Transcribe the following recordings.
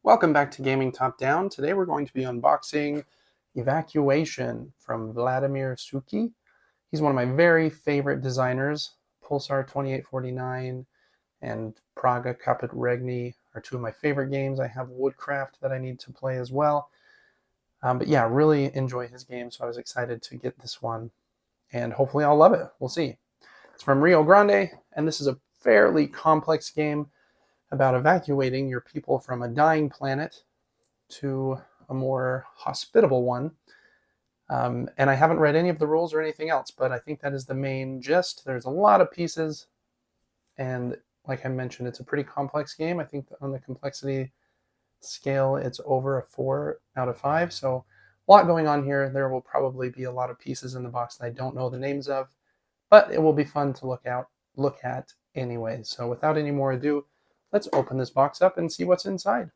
Welcome back to Gaming Top Down. Today we're going to be unboxing Evacuation from Vladamir Suchy. He's one of my very favorite designers. Pulsar 2849 and Praga Caput Regni are two of my favorite games. I have Woodcraft that I need to play as well. But yeah, really enjoy his game, so I was excited to get this one. And hopefully I'll love it. We'll see. It's from Rio Grande, and this is a fairly complex game about evacuating your people from a dying planet to a more hospitable one. And I haven't read any of the rules or anything else, but I think that is the main gist. There's a lot of pieces, and like I mentioned, it's a pretty complex game. I think on the complexity scale, it's over a 4 out of 5, so a lot going on here. There will probably be a lot of pieces in the box that I don't know the names of, but it will be fun to look at anyway. So without any more ado, let's open this box up and see what's inside.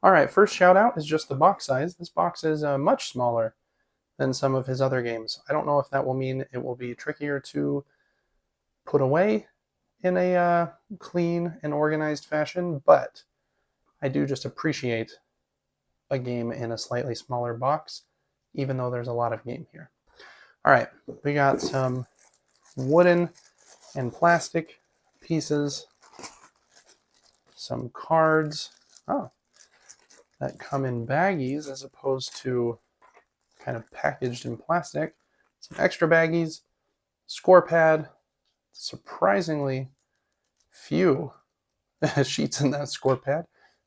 All right, first shout out is just the box size. This box is much smaller than some of his other games. I don't know if that will mean it will be trickier to put away in a clean and organized fashion, but I do just appreciate a game in a slightly smaller box, even though there's a lot of game here. All right, we got some wooden and plastic pieces, some cards that come in baggies as opposed to kind of packaged in plastic, some extra baggies, score pad, surprisingly few sheets in that score pad,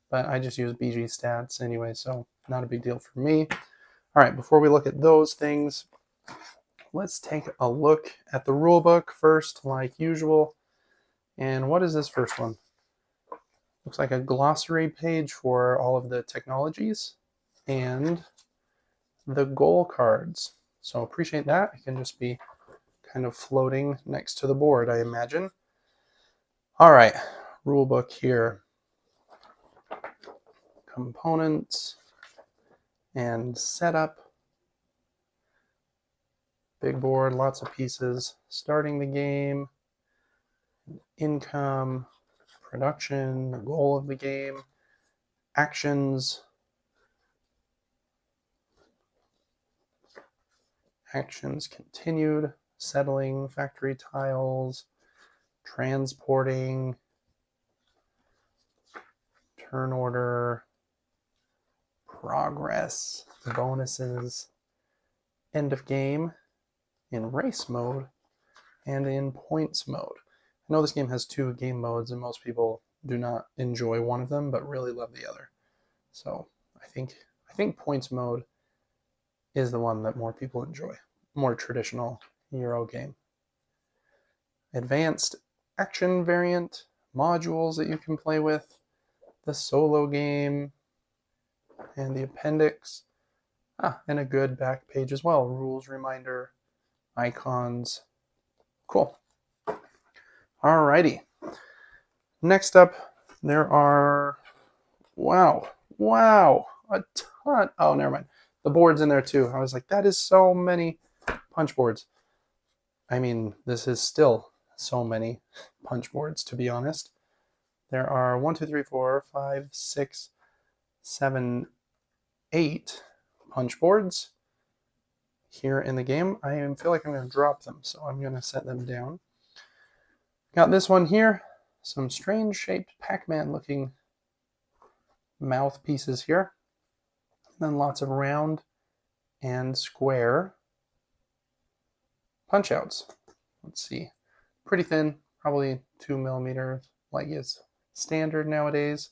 but I just use BG stats anyway, so not a big deal for me. All right, before we look at those things, let's take a look at the rule book first, like usual. And what is this first one? Looks like a glossary page for all of the technologies and the goal cards. So appreciate that. It can just be kind of floating next to the board, I imagine. All right, rule book here. Components and setup. Big board, lots of pieces. Starting the game, income, production, the goal of the game, actions, continued, settling, factory tiles, transporting, turn order, progress, bonuses, end of game, in race mode, and in points mode. I know this game has 2 game modes, and most people do not enjoy one of them, but really love the other. So I think points mode is the one that more people enjoy. More traditional Euro game. Advanced action variant, modules that you can play with, the solo game, and the appendix. And a good back page as well. Rules reminder, icons. Cool. Alrighty. Next up, there are, wow, a ton. Oh, never mind. The board's in there too. I was like, that is so many punch boards. I mean, this is still so many punch boards, to be honest. There are 1, 2, 3, 4, 5, 6, 7, 8 punch boards here in the game. I feel like I'm going to drop them, so I'm going to set them down. Got this one here. Some strange shaped Pac-Man looking mouthpieces here. And then lots of round and square punch outs. Let's see. Pretty thin, probably 2 millimeters, like it's standard nowadays.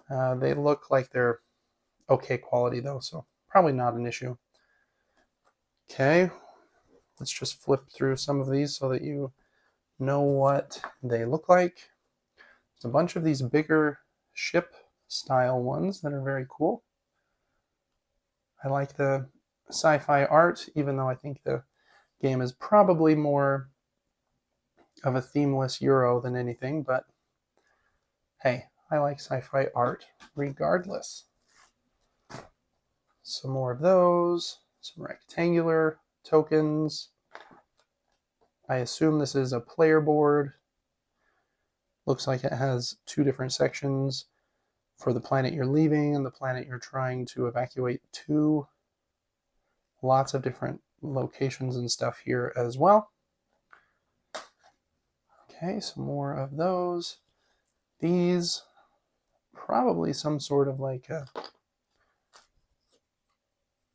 They look like they're okay quality though, so probably not an issue. Okay, let's just flip through some of these so that you know what they look like. There's a bunch of these bigger ship style ones that are very cool. I like the sci-fi art, even though I think the game is probably more of a themeless Euro than anything, but hey, I like sci-fi art regardless. Some more of those, some rectangular tokens, I assume this is a player board. Looks like it has two different sections for the planet you're leaving and the planet you're trying to evacuate to. Lots of different locations and stuff here as well. Okay, some more of those. These, probably some sort of like a,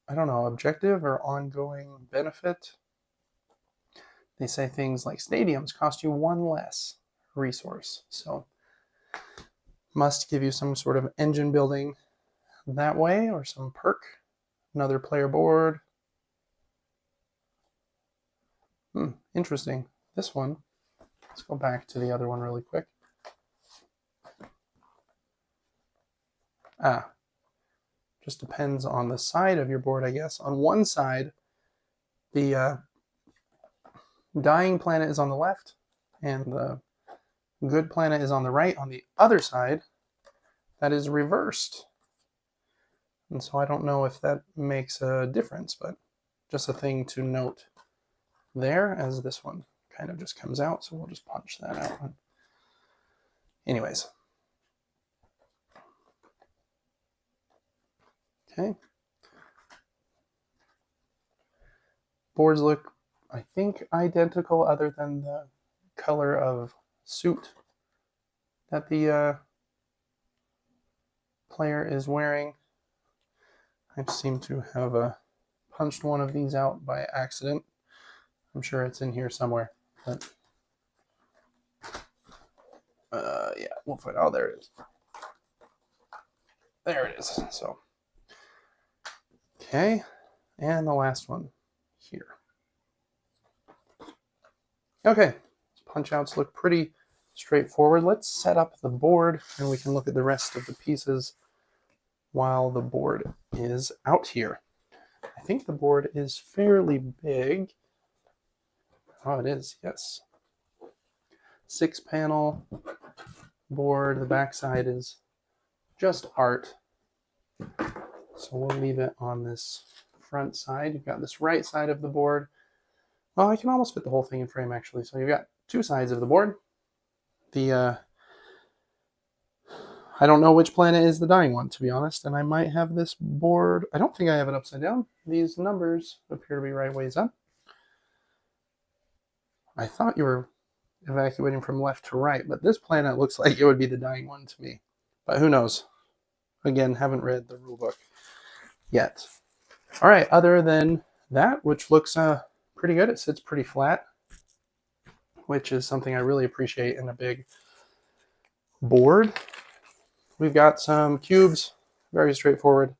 I don't know, objective or ongoing benefit. They say things like stadiums cost you one less resource. So must give you some sort of engine building that way or some perk. Another player board. Interesting. This one, let's go back to the other one really quick. Just depends on the side of your board, I guess. On one side, the dying planet is on the left, and the good planet is on the right. On the other side, that is reversed. And so I don't know if that makes a difference, but just a thing to note there, as this one kind of just comes out. So we'll just punch that out. Anyways. Okay. Boards look, I think, identical other than the color of suit that the player is wearing. I seem to have punched one of these out by accident. I'm sure it's in here somewhere. But yeah, we'll find. Oh, there it is. There it is. So, okay, and the last one here. Okay, punch outs look pretty straightforward. Let's set up the board and we can look at the rest of the pieces while the board is out here. I think the board is fairly big. Oh, it is, yes. 6-panel board. The backside is just art. So we'll leave it on this front side. You've got this right side of the board. Oh, I can almost fit the whole thing in frame, actually. So you've got two sides of the board. The I don't know which planet is the dying one, to be honest, and I might have this board. I don't think I have it upside down. These numbers appear to be right ways up. I thought you were evacuating from left to right, but this planet looks like it would be the dying one to me. But who knows? Again, haven't read the rule book yet. All right, other than that, which looks pretty good, it sits pretty flat, which is something I really appreciate in a big board. We've got some cubes, very straightforward,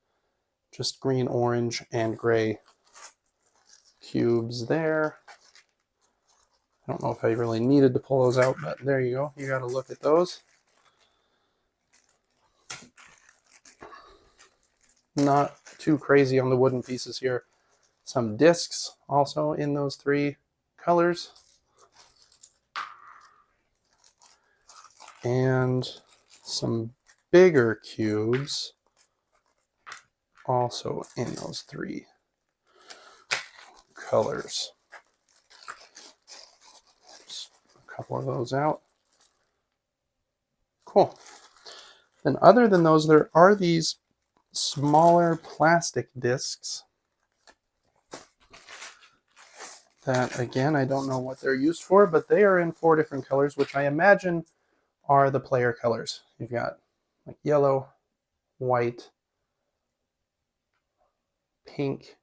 just green, orange, and gray cubes there. I don't know if I really needed to pull those out, but there you go. You got to look at those. Not too crazy on the wooden pieces here. Some discs also in those three colors. And some bigger cubes also in those three colors. Just a couple of those out. Cool. And other than those, there are these smaller plastic discs that, again, I don't know what they're used for, but they are in 4 different colors, which I imagine are the player colors. You've got like yellow, white, pink,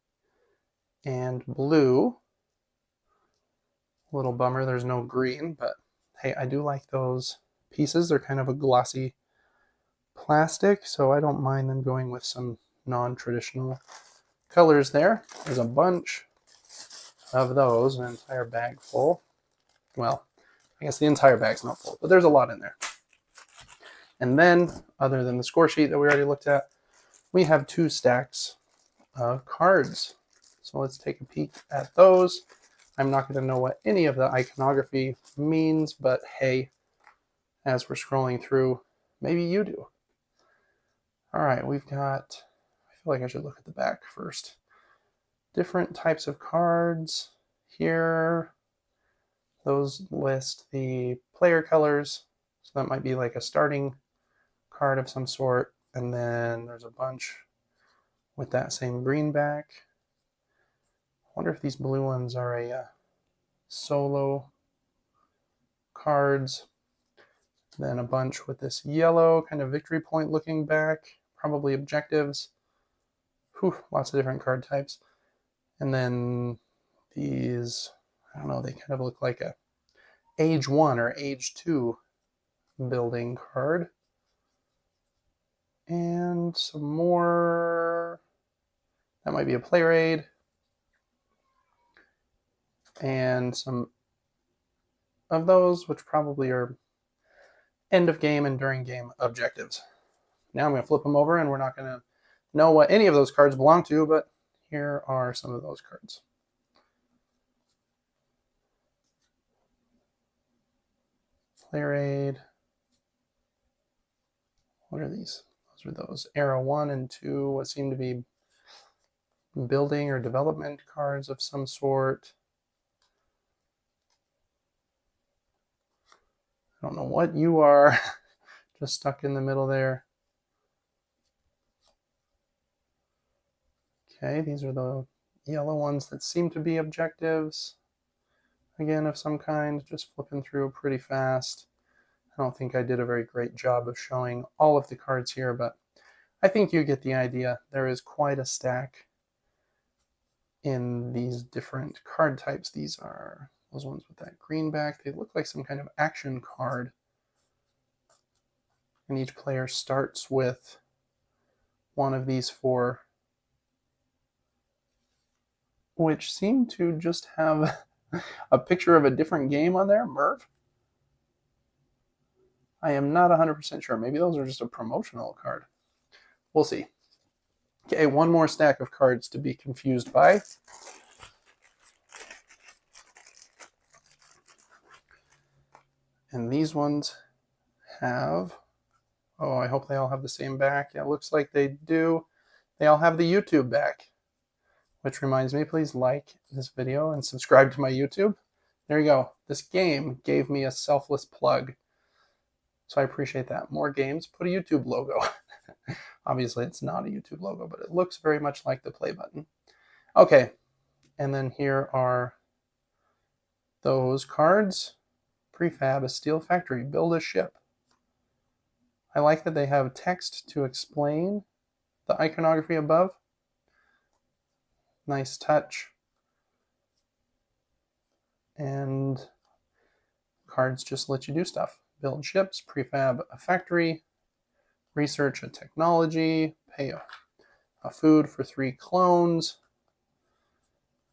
and blue. A little bummer there's no green, but hey, I do like those pieces. They're kind of a glossy plastic, so I don't mind them going with some non-traditional colors there. There's a bunch of those, an entire bag full. Well, I guess the entire bag's not full, but there's a lot in there. And then, other than the score sheet that we already looked at, we have 2 stacks of cards. So let's take a peek at those. I'm not going to know what any of the iconography means, but hey, as we're scrolling through, maybe you do. All right, we've got, I feel like I should look at the back first. Different types of cards here. Those list the player colors, so that might be like a starting card of some sort, and then there's a bunch with that same green back. I wonder if these blue ones are a solo cards. Then a bunch with this yellow kind of victory point looking back, probably objectives. Whew, lots of different card types. And then these, I don't know, they kind of look like a age 1 or age 2 building card. And some more, that might be a player aid. And some of those, which probably are end of game and during game objectives. Now I'm going to flip them over, and we're not going to know what any of those cards belong to, but here are some of those cards. Player aid. What are these? Those are those Era 1 and 2, what seem to be building or development cards of some sort. I don't know what you are. Just stuck in the middle there. Okay, these are the yellow ones that seem to be objectives. Again, of some kind, just flipping through pretty fast. I don't think I did a very great job of showing all of the cards here, but I think you get the idea. There is quite a stack in these different card types. These are those ones with that green back. They look like some kind of action card. And each player starts with one of these 4, which seem to just have a picture of a different game on there. Merv? I am not 100% sure. Maybe those are just a promotional card. We'll see. Okay, one more stack of cards to be confused by. And these ones have, oh, I hope they all have the same back. Yeah, it looks like they do. They all have the YouTube back, which reminds me, please like this video and subscribe to my YouTube. There you go. This game gave me a selfless plug, so I appreciate that. More games, put a YouTube logo. Obviously, it's not a YouTube logo, but it looks very much like the play button. Okay, and then here are those cards. Prefab a steel factory, build a ship. I like that they have text to explain the iconography above. Nice touch. And cards just let you do stuff. Build ships, prefab a factory, research a technology, pay a food for 3 clones.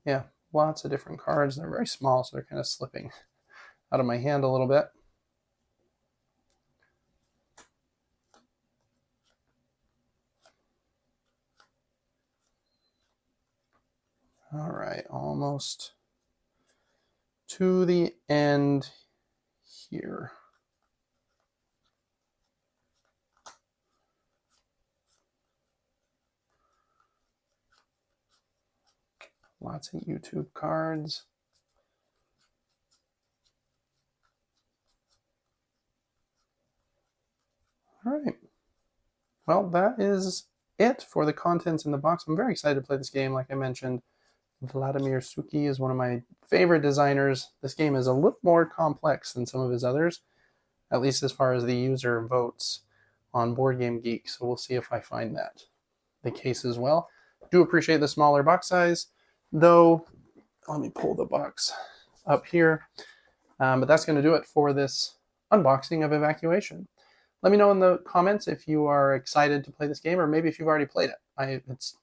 Yeah, lots of different cards. They're very small, so they're kind of slipping out of my hand a little bit. All right, almost to the end here. Lots of YouTube cards. All right. Well, that is it for the contents in the box. I'm very excited to play this game. Like I mentioned, Vladamir Suchy is one of my favorite designers. This game is a little more complex than some of his others, at least as far as the user votes on Board Game Geek. So we'll see if I find that the case as well. Do appreciate the smaller box size, though. Let me pull the box up here. But that's going to do it for this unboxing of Evacuation. Let me know in the comments if you are excited to play this game, or maybe if you've already played it. It's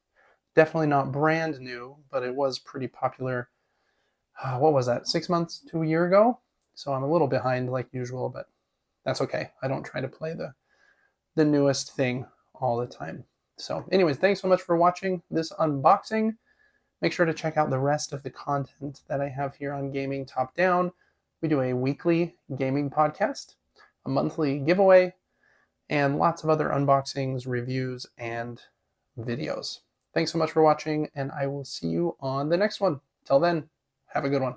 definitely not brand new, but it was pretty popular. What was that, 6 months to a year ago? So I'm a little behind like usual, but that's okay. I don't try to play the newest thing all the time. So anyways, thanks so much for watching this unboxing. Make sure to check out the rest of the content that I have here on Gaming Top Down. We do a weekly gaming podcast, a monthly giveaway, and lots of other unboxings, reviews, and videos. Thanks so much for watching, and I will see you on the next one. Till then, have a good one.